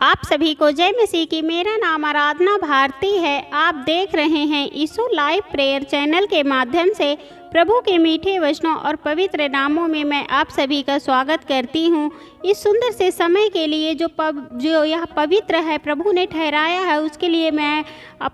आप सभी को जय मसीह की। मेरा नाम आराधना भारती है। आप देख रहे हैं यीशु लाइव प्रेयर चैनल के माध्यम से। प्रभु के मीठे वचनों और पवित्र नामों में मैं आप सभी का स्वागत करती हूँ। इस सुंदर से समय के लिए जो यह पवित्र है प्रभु ने ठहराया है, उसके लिए मैं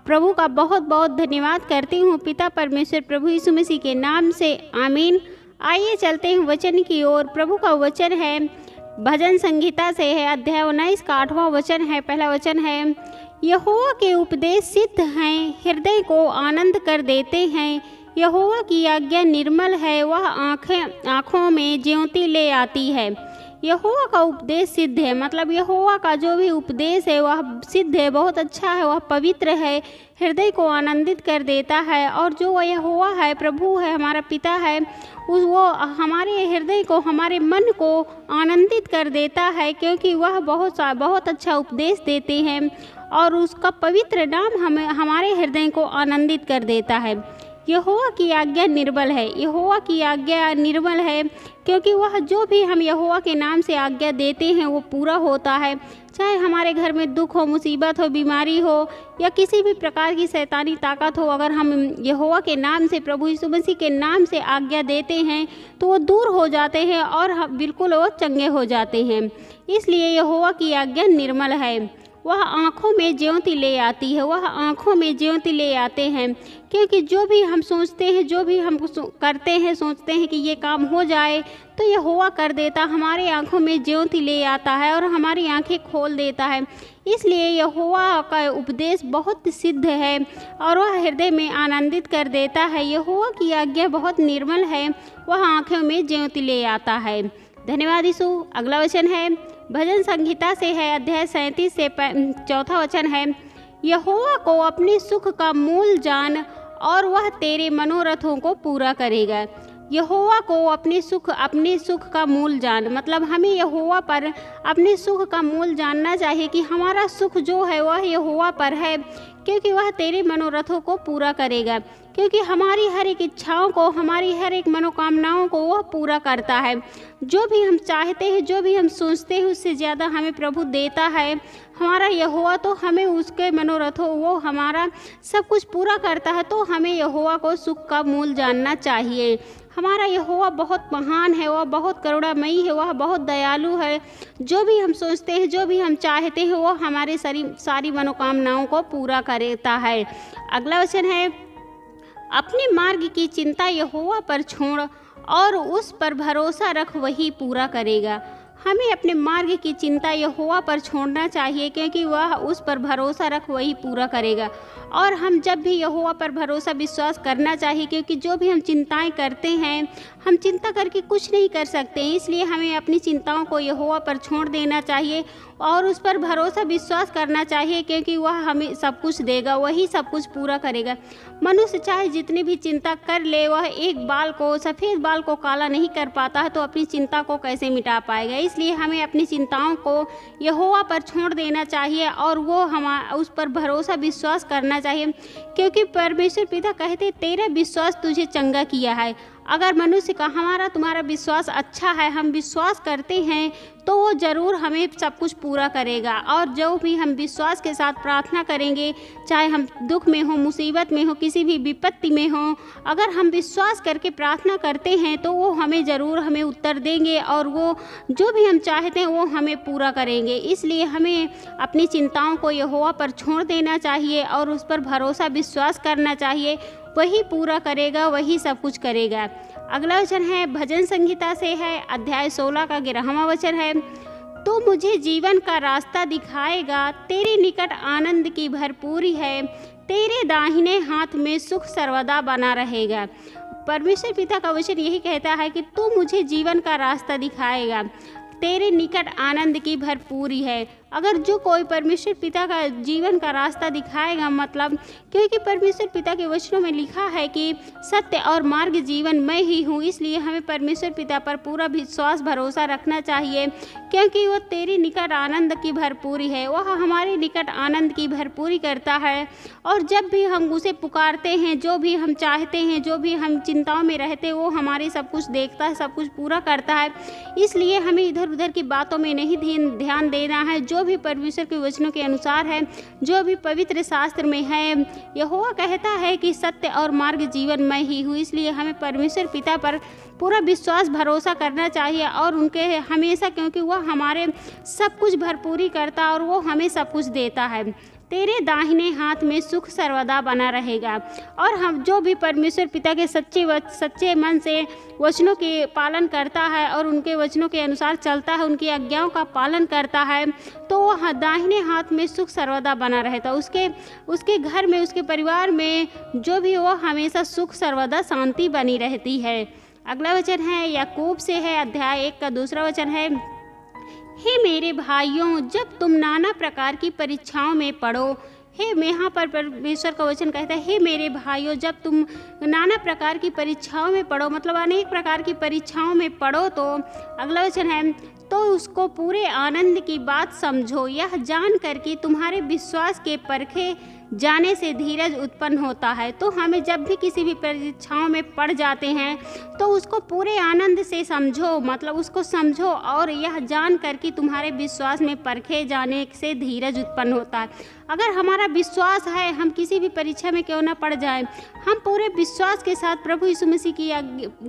प्रभु का बहुत बहुत धन्यवाद करती हूँ। पिता परमेश्वर प्रभु यीशु मसीह के नाम से आमीन। आइए चलते हैं वचन की ओर। प्रभु का वचन है भजन संहिता से है, अध्याय 19 का 8वां वचन है। पहला वचन है, यहोवा के उपदेश सिद्ध हैं, हृदय को आनंद कर देते हैं। यहोवा की आज्ञा निर्मल है, वह आँखों में ज्योति ले आती है। यहोवा का उपदेश सिद्ध है, मतलब यहोवा का जो भी उपदेश है वह सिद्ध है, बहुत अच्छा है, वह पवित्र है, हृदय को आनंदित कर देता है। और जो यहोवा है, प्रभु है, हमारा पिता है, वो हमारे हृदय को, हमारे मन को आनंदित कर देता है, क्योंकि वह बहुत अच्छा उपदेश देते हैं और उसका पवित्र नाम हमारे हृदय को आनंदित कर देता है। यहोवा की आज्ञा निर्मल है, यहोवा की आज्ञा निर्मल है, क्योंकि वह जो भी हम यहोवा के नाम से आज्ञा देते हैं वो पूरा होता है। चाहे हमारे घर में दुख हो, मुसीबत हो, बीमारी हो या किसी भी प्रकार की शैतानी ताकत हो, अगर हम यहोवा के नाम से, प्रभु यीशु मसीह के नाम से आज्ञा देते हैं तो वो दूर हो जाते हैं और बिल्कुल वो चंगे हो जाते हैं। इसलिए यहोवा की आज्ञा निर्मल है, वह आँखों में ज्योति ले आती है, वह आँखों में ज्योति ले आते हैं। क्योंकि जो भी हम सोचते हैं, जो भी हम करते हैं, सोचते हैं कि ये काम हो जाए, तो यहोवा कर देता, हमारे आँखों में ज्योति ले आता है और हमारी आँखें खोल देता है। इसलिए यहोवा का उपदेश बहुत सिद्ध है और वह हृदय में आनंदित कर देता है। यहोवा की आज्ञा बहुत निर्मल है, वह आँखों में ज्योति ले आता है। धन्यवाद यीशु। अगला वचन है भजन संहिता से है, अध्याय 37 से 4वां वचन है, यहोवा को अपने सुख का मूल जान और वह तेरे मनोरथों को पूरा करेगा। यहोवा को अपने सुख का मूल जान, मतलब हमें यहोवा पर अपने सुख का मूल जानना चाहिए कि हमारा सुख जो है वह यहोवा पर है, क्योंकि वह तेरे मनोरथों को पूरा करेगा। क्योंकि हमारी हर एक इच्छाओं को, हमारी हर एक मनोकामनाओं को वह पूरा करता है। जो भी हम चाहते हैं, जो भी हम सोचते हैं, उससे ज़्यादा हमें प्रभु देता है हमारा यहोवा। तो हमें उसके मनोरथों, वो हमारा सब कुछ पूरा करता है। तो हमें यहोवा को सुख का मूल जानना चाहिए। हमारा यहोवा बहुत महान है, वह बहुत करुणामयी है, वह बहुत दयालु है। जो भी हम सोचते हैं, जो भी हम चाहते हैं, वो हमारे सारी मनोकामनाओं को पूरा करता है। अगला वचन है, अपने मार्ग की चिंता यहोवा पर छोड़ और उस पर भरोसा रख, वही पूरा करेगा। हमें अपने मार्ग की चिंता यहोवा पर छोड़ना चाहिए, क्योंकि वह उस पर भरोसा रख, वही पूरा करेगा। और हम जब भी यहोवा पर भरोसा विश्वास करना चाहिए, क्योंकि जो भी हम चिंताएं करते हैं, हम चिंता करके कुछ नहीं कर सकते। इसलिए हमें अपनी चिंताओं को यहोवा पर छोड़ देना चाहिए और उस पर भरोसा विश्वास करना चाहिए, क्योंकि वह हमें सब कुछ देगा, वही सब कुछ पूरा करेगा। मनुष्य चाहे जितनी भी चिंता कर ले, वह एक सफ़ेद बाल को काला नहीं कर पाता है, तो अपनी चिंता को कैसे मिटा पाएगा। इसलिए हमें अपनी चिंताओं को यहोवा पर छोड़ देना चाहिए और वो उस पर भरोसा विश्वास करना चाहिए, क्योंकि परमेश्वर पिता कहते, तेरा विश्वास तुझे चंगा किया है। अगर मनुष्य का, तुम्हारा विश्वास अच्छा है, हम विश्वास करते हैं, तो वो ज़रूर हमें सब कुछ पूरा करेगा। और जो भी हम विश्वास के साथ प्रार्थना करेंगे, चाहे हम दुख में हो, मुसीबत में हो, किसी भी विपत्ति में हो, अगर हम विश्वास करके प्रार्थना करते हैं तो वो हमें उत्तर देंगे और वो जो भी हम चाहते हैं वो हमें पूरा करेंगे। इसलिए हमें अपनी चिंताओं को यहोवा पर छोड़ देना चाहिए और उस पर भरोसा विश्वास करना चाहिए, वही पूरा करेगा, वही सब कुछ करेगा। अगला वचन है भजन संहिता से है, अध्याय 16 का 11वां वचन है, तो मुझे जीवन का रास्ता दिखाएगा, तेरे निकट आनंद की भरपूरी है, तेरे दाहिने हाथ में सुख सर्वदा बना रहेगा। परमेश्वर पिता का वचन यही कहता है कि तू मुझे जीवन का रास्ता दिखाएगा, तेरे निकट आनंद की भरपूरी है। अगर जो कोई परमेश्वर पिता का जीवन का रास्ता दिखाएगा, मतलब क्योंकि परमेश्वर पिता के वचनों में लिखा है कि सत्य और मार्ग जीवन मैं ही हूँ, इसलिए हमें परमेश्वर पिता पर पूरा विश्वास भरोसा रखना चाहिए, क्योंकि वो तेरे निकट आनंद की भरपूरी है, वह हमारे निकट आनंद की भरपूरी करता है। और जब भी हम उसे पुकारते हैं, जो भी हम चाहते हैं, जो भी हम चिंताओं में रहते हैं, वो हमारे सब कुछ देखता है, सब कुछ पूरा करता है। इसलिए हमें इधर उधर की बातों में नहीं ध्यान देना है। जो जो भी परमेश्वर के वचनों के अनुसार है, जो भी पवित्र शास्त्र में है। यहोवा कहता है कि सत्य और मार्ग जीवन मैं ही हूँ। इसलिए हमें परमेश्वर पिता पर पूरा विश्वास भरोसा करना चाहिए और उनके हमेशा, क्योंकि वह हमारे सब कुछ भरपूरी करता और वो हमें सब कुछ देता है। तेरे दाहिने हाथ में सुख सर्वदा बना रहेगा। और हम जो भी परमेश्वर पिता के सच्चे मन से वचनों के पालन करता है और उनके वचनों के अनुसार चलता है, उनकी आज्ञाओं का पालन करता है, तो वह दाहिने हाथ में सुख सर्वदा बना रहता। उसके घर में, उसके परिवार में जो भी हो, हमेशा सुख सर्वदा शांति बनी रहती है। अगला वचन है याकूब से है, अध्याय 1 का दूसरा वचन है। हे मेरे भाइयों, जब तुम नाना प्रकार की परीक्षाओं में पड़ो, यहाँ पर परमेश्वर का वचन कहता है, हे मेरे भाइयों, जब तुम नाना प्रकार की परीक्षाओं में पड़ो, मतलब अनेक प्रकार की परीक्षाओं में पड़ो, तो अगला वचन है, तो उसको पूरे आनंद की बात समझो, यह जान कर कि तुम्हारे विश्वास के परखे जाने से धीरज उत्पन्न होता है। तो हमें जब भी किसी भी परीक्षाओं में पड़ जाते हैं तो उसको पूरे आनंद से समझो, मतलब उसको समझो और यह जान कर कि तुम्हारे विश्वास में परखे जाने से धीरज उत्पन्न होता है। अगर हमारा विश्वास है, हम किसी भी परीक्षा में क्यों ना पड़ जाए, हम पूरे विश्वास के साथ प्रभु यीशु मसीह की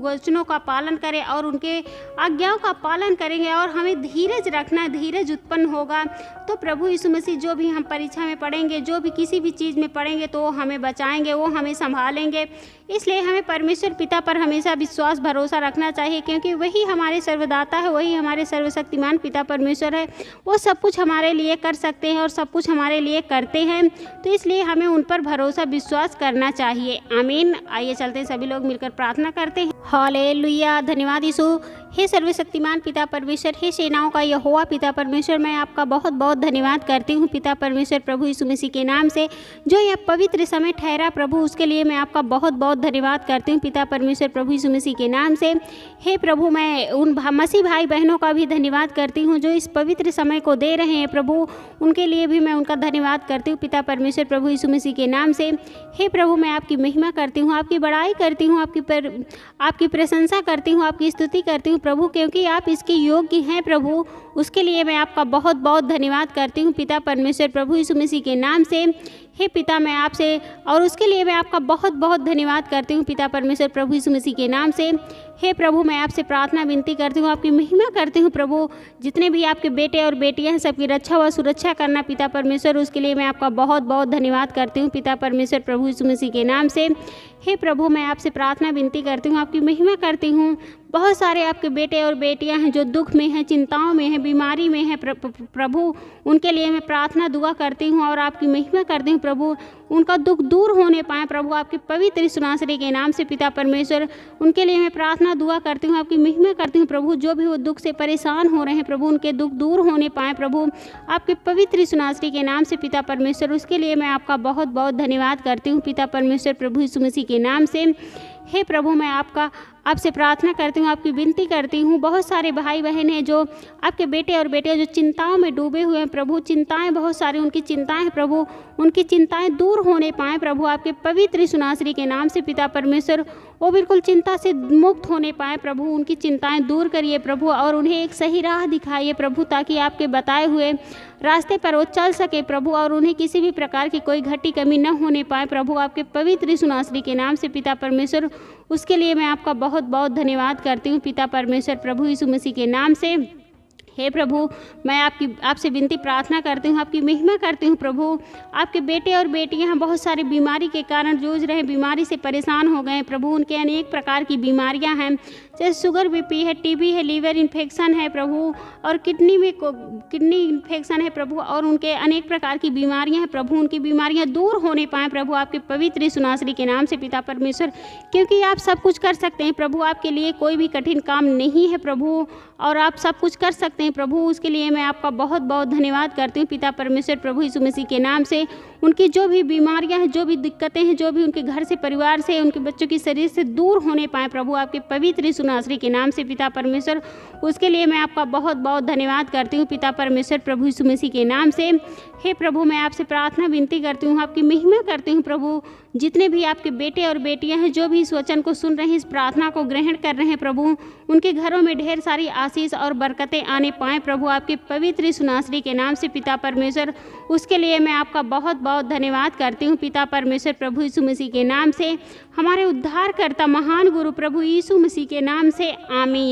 वचनों का पालन करें और उनके आज्ञाओं का पालन करेंगे और हमें धीरज रखना, धीरज उत्पन्न होगा, तो प्रभु यीशु मसीह जो भी हम परीक्षा में पढ़ेंगे, जो भी किसी भी चीज़ में पढ़ेंगे, तो वो हमें बचाएंगे, वो हमें संभालेंगे। इसलिए हमें परमेश्वर पिता पर हमेशा विश्वास भरोसा रखना चाहिए, क्योंकि वही हमारे सर्वदाता है, वही हमारे सर्वशक्तिमान पिता परमेश्वर है। वो सब कुछ हमारे लिए कर सकते हैं और सब कुछ हमारे लिए करते हैं, तो इसलिए हमें उन पर भरोसा विश्वास करना चाहिए। आमीन। आइए चलते हैं, सभी लोग मिलकर प्रार्थना करते हैं। हालेलुया। धन्यवाद यीशु। हे सर्वशक्तिमान पिता परमेश्वर, हे सेनाओं का यहोवा पिता परमेश्वर, मैं आपका बहुत बहुत धन्यवाद करती हूँ पिता परमेश्वर, प्रभु यीशु मसीह के नाम से जो यह पवित्र समय ठहरा प्रभु, उसके लिए मैं आपका बहुत बहुत धन्यवाद करती हूँ पिता परमेश्वर, प्रभु यीशु मसीह के नाम से। हे प्रभु, मैं उन मसीह भाई बहनों का भी धन्यवाद करती हूँ जो इस पवित्र समय को दे रहे हैं प्रभु, उनके लिए भी मैं उनका धन्यवाद करती हूँ पिता परमेश्वर, प्रभु यीशु मसीह के नाम से। हे प्रभु, मैं आपकी महिमा करती हूँ, आपकी बड़ाई करती हूँ, आपकी प्रशंसा करती हूँ, आपकी स्तुति करती हूँ प्रभु, क्योंकि आप इसके योग्य हैं प्रभु, उसके लिए मैं आपका बहुत बहुत धन्यवाद करती हूँ पिता परमेश्वर, प्रभु यीशु मसीह के नाम से। हे पिता, मैं आपसे और उसके लिए मैं आपका बहुत बहुत धन्यवाद करती हूँ पिता परमेश्वर, प्रभु यीशु मसीह के नाम से। हे प्रभु, मैं आपसे प्रार्थना विनती करती हूँ, आपकी महिमा करती हूँ प्रभु, जितने भी आपके बेटे और बेटियाँ हैं सबकी रक्षा व सुरक्षा करना पिता परमेश्वर, उसके लिए मैं आपका बहुत बहुत धन्यवाद करती हूँ पिता परमेश्वर, प्रभु यीशु मसीह के नाम से। हे प्रभु, मैं आपसे प्रार्थना विनती करती हूँ, आपकी महिमा करती हूँ। बहुत सारे आपके बेटे और बेटियां हैं जो दुख में हैं, चिंताओं में हैं, बीमारी में हैं प्रभु, उनके लिए मैं प्रार्थना दुआ करती हूँ और आपकी महिमा करती हूँ प्रभु, उनका दुख दूर होने पाए प्रभु, आपके पवित्र सुनासरी के नाम से पिता परमेश्वर, उनके लिए मैं प्रार्थना दुआ करती हूँ, आपकी महिमा करती हूँ प्रभु। जो भी वो दुख से परेशान हो रहे हैं प्रभु, उनके दुख दूर होने पाए प्रभु, आपके पवित्र सुनासरी के नाम से पिता परमेश्वर, उसके लिए मैं आपका बहुत बहुत धन्यवाद करती हूँ पिता परमेश्वर, प्रभु यीशु मसीह के नाम से। हे प्रभु, मैं आपसे प्रार्थना करती हूँ, आपकी विनती करती हूँ। बहुत सारे भाई बहन हैं जो आपके बेटे और बेटियाँ जो चिंताओं में डूबे हुए हैं प्रभु, चिंताएं बहुत सारी उनकी चिंताएं हैं प्रभु, उनकी चिंताएं दूर होने पाएँ प्रभु, आपके पवित्र सुनासरी के नाम से पिता परमेश्वर, वो बिल्कुल चिंता से मुक्त होने पाए प्रभु, उनकी चिंताएं दूर करिए प्रभु और उन्हें एक सही राह दिखाइए प्रभु, ताकि आपके बताए हुए रास्ते पर वो चल सके प्रभु और उन्हें किसी भी प्रकार की कोई घटी कमी न होने पाए प्रभु, आपके पवित्र सुनासरी के नाम से पिता परमेश्वर, उसके लिए मैं आपका बहुत बहुत धन्यवाद करती हूँ पिता परमेश्वर, प्रभु यीशु मसीह के नाम से। हे प्रभु, मैं आपसे विनती प्रार्थना करती हूँ, आपकी महिमा करती हूँ प्रभु, आपके बेटे और बेटियाँ बहुत सारी बीमारी के कारण जूझ रहे हैं, बीमारी से परेशान हो गए प्रभु, उनके अनेक प्रकार की बीमारियाँ हैं, जैसे शुगर बीपी है, टीबी है, लीवर इन्फेक्शन है प्रभु, और किडनी इन्फेक्शन है प्रभु, और उनके अनेक प्रकार की बीमारियाँ हैं प्रभु, उनकी बीमारियाँ दूर होने पाएँ प्रभु, आपके पवित्र सुनासरी के नाम से पिता परमेश्वर, क्योंकि आप सब कुछ कर सकते हैं प्रभु, आपके लिए कोई भी कठिन काम नहीं है प्रभु, और आप सब कुछ कर सकते हैं प्रभु, उसके लिए मैं आपका बहुत बहुत धन्यवाद करती हूँ पिता परमेश्वर, प्रभु यीशु मसीह के नाम से। उनकी जो भी बीमारियां हैं, जो भी दिक्कतें हैं, जो भी उनके घर से, परिवार से, उनके बच्चों की शरीर से दूर होने पाए प्रभु, आपके पवित्र सुनासरी के नाम से पिता परमेश्वर, उसके लिए मैं आपका बहुत बहुत धन्यवाद करती हूँ पिता परमेश्वर, प्रभु यीशु मसीह के नाम से। हे प्रभु, मैं आपसे प्रार्थना विनती करती हूँ, आपकी महिमा करती हूँ प्रभु, जितने भी आपके बेटे और बेटियां हैं जो भी इस वचन को सुन रहे हैं, इस प्रार्थना को ग्रहण कर रहे हैं प्रभु, उनके घरों में ढेर सारी आशीष और बरकतें आने बढ़े पाएँ प्रभु आपके पवित्र सुनासरी के नाम से पिता परमेश्वर। उसके लिए मैं आपका बहुत बहुत धन्यवाद करती हूँ पिता परमेश्वर प्रभु यीशु मसीह के नाम से, हमारे उद्धारकर्ता महान गुरु प्रभु यीशु मसीह के नाम से, आमीन।